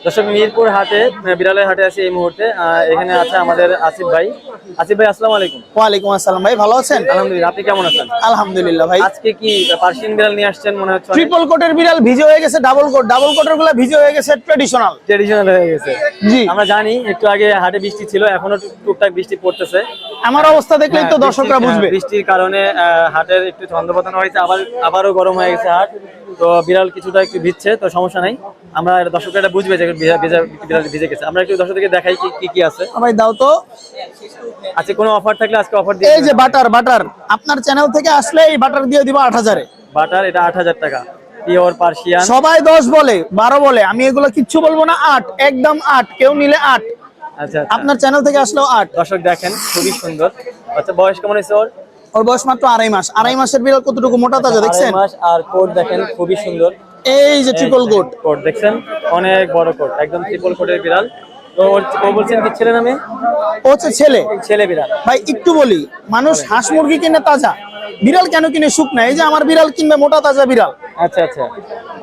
দর্শক মিরপুর হাটে বিড়ালের হাটে আছি এই মুহূর্তে। এখানে আছে আমাদের আসিফ ভাই। আসিফ ভাই আসসালামু আলাইকুম। ওয়ালাইকুম আসসালাম ভাই, ভালো আছেন? আলহামদুলিল্লাহ, আপনি কেমন আছেন? আলহামদুলিল্লাহ ভাই। আজকে কি পার্সিয়ান বিড়াল নিয়ে আসছেন মনে হচ্ছে? ট্রিপল কোটের বিড়াল ভিজে হয়ে গেছে, ডাবল কোটের গুলো ভিজে হয়ে গেছে, ট্রেডিশনাল হয়ে গেছে। জি, আমরা জানি একটু আগে হাটে বৃষ্টি ছিল, এখনো টুকটাক বৃষ্টি পড়তেছে। আমার অবস্থা দেখলেই তো দর্শকরা বুঝবে। বৃষ্টির কারণে হাটের একটু ছন্দপতন হয়েছে, আবারও গরম হয়ে গেছে হাট। তো বিড়াল কিছুটা একটু ভিজছে, তো সমস্যা নাই। আমরা দর্শকরা বুঝবে যে বিড়াল ভিজে গেছে। আমরা একটু দর্শকদেরকে দেখাই কি কি আছে। ভাই দাও তো। আচ্ছা, কোনো অফার থাকলে আজকে অফার দিয়ে। এই যে বাটার আপনার চ্যানেল থেকে আসলে এই বাটার দিয়ে দিব 8000-এ। বাটার এটা 8000 টাকা, পিওর পার্সিয়ান। সবাই 10 বলে 12 বলে, আমি এগুলো কিচ্ছু বলবো না। 8 একদম 8, কেউ নিলে 8। আচ্ছা, আপনার চ্যানেল থেকে আসলেও 8। দর্শক দেখেন খুবই সুন্দর। আচ্ছা, বয়স কেমন হয়েছে ওর? ওর বয়স মাত্র 2.5 মাস। 2.5 মাসের বিড়াল কতটুকু মোটা তাজা দেখছেন? 2.5 মাস। আর কোট দেখেন খুবই সুন্দর। এই যে ট্রিপল কোট দেখছেন, অনেক বড় কোট, একদম ট্রিপল কোটের বিড়াল। তো ও বলছেন কি ছেলে নামে? ও হচ্ছে ছেলে বিড়াল। ভাই একটু বলি, মানুষ হাঁস মুরগি কিনে তাজা, বিড়াল কেন কিনে শুকনা? এই যে আমার বিড়াল কিনবে মোটা তাজা বিড়াল। আচ্ছা আচ্ছা,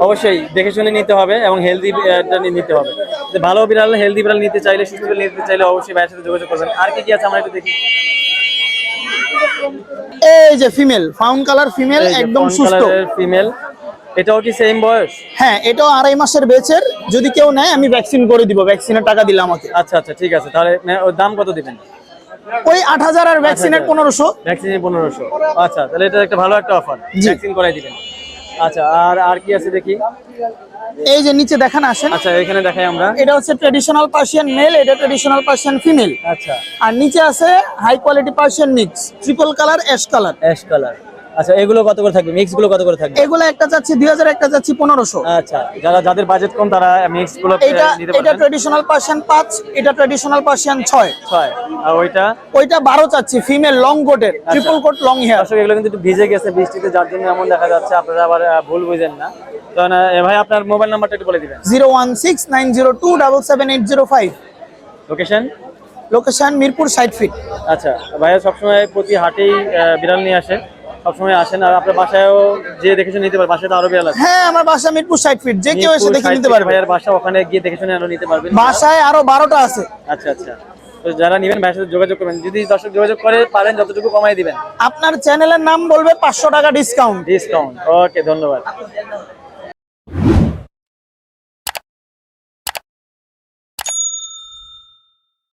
অবশ্যই দেখে শুনে নিতে হবে এবং হেলদি নিতে হবে। ভালো বিড়াল, হেলদি বিড়াল নিতে চাইলে, সুস্থ বিড়াল নিতে চাইলে অবশ্যই ভাইয়ের সাথে যোগাযোগ করবেন। আর কি কি আছে আমরা একটু দেখি। এই যে ফিমেল, ফাউন্ড কালার ফিমেল, একদম সুস্থ ফিমেল। এটাও কি সেম বয়স? হ্যাঁ, এটাও 2.5 মাসের বেচের। যদি কেউ নেয় আমি ভ্যাকসিন করে দিব, ভ্যাকসিনের টাকা দিলে আমাকে। আচ্ছা আচ্ছা, ঠিক আছে। তাহলে ওর দাম কত দিবেন? ওই 8000 আর ভ্যাকসিনের 1500। ভ্যাকসিনের 1500। আচ্ছা, তাহলে এটা একটা ভালো একটা অফার, ভ্যাকসিন করাই দিবেন। আচ্ছা, আর কি আছে দেখি। এই যে নিচে দেখেন, আসেন। আচ্ছা, এখানে দেখাই আমরা। এটা হচ্ছে ট্র্যাডিশনাল পার্সিয়ান মেল, এটা ট্র্যাডিশনাল পার্সিয়ান ফিমেল। আচ্ছা, আর নিচে আছে high quality Persian mix, triple colour, ash colour. আচ্ছা, এগুলো কত করে থাকবে? মিক্স গুলো কত করে থাকবে? এগুলো একটা চাচ্ছি 2000, একটা চাচ্ছি 1500। আচ্ছা, যাদের বাজেট কম তারা মিক্স গুলো নিতে পারবেন। এটা ট্র্যাডিশনাল পার্সিয়ান 5, এটা ট্র্যাডিশনাল পার্সিয়ান 6। আর ওইটা 12 চাচ্ছি, ফিমেল লং কোটের, ট্রিপল কোট লং হেয়ার। আসলে এগুলো কিন্তু একটু ভিজে গেছে বৃষ্টিতে, যার জন্য এমন দেখা যাচ্ছে। আপনারা আবার ভুল বুঝেন না। তো ভাই, আপনার মোবাইল নাম্বারটা একটু বলে দিবেন। 01690278005। Location Mirpur 60 feet. আচ্ছা, ভাইয়া সবসময় প্রতি হাটেই বিড়াল নিয়ে আসে, সবসময় আসেন। আর আপনার বাসায়ও যে দেখে শুনে নিতে পারবে? বাসায় তো আরো বিড়াল আছে। হ্যাঁ, আমার বাসা মিরপুর 60 ফিট, যে কেউ এসে দেখে নিতে পারবে। ভাইয়ার বাসা ওখানে গিয়ে দেখে শুনে আরো নিতে পারবেন। বাসায় আরো 12টা আছে। আচ্ছা আচ্ছা, তো যারা নেবেন ভাইয়ের সাথে যোগাযোগ করবেন। যদি দর্শক যোগাযোগ করে পারেন যতটুকু কমাই দিবেন। আপনার চ্যানেলের নাম বলবে, 500 টাকা ডিসকাউন্ট। ওকে, ধন্যবাদ।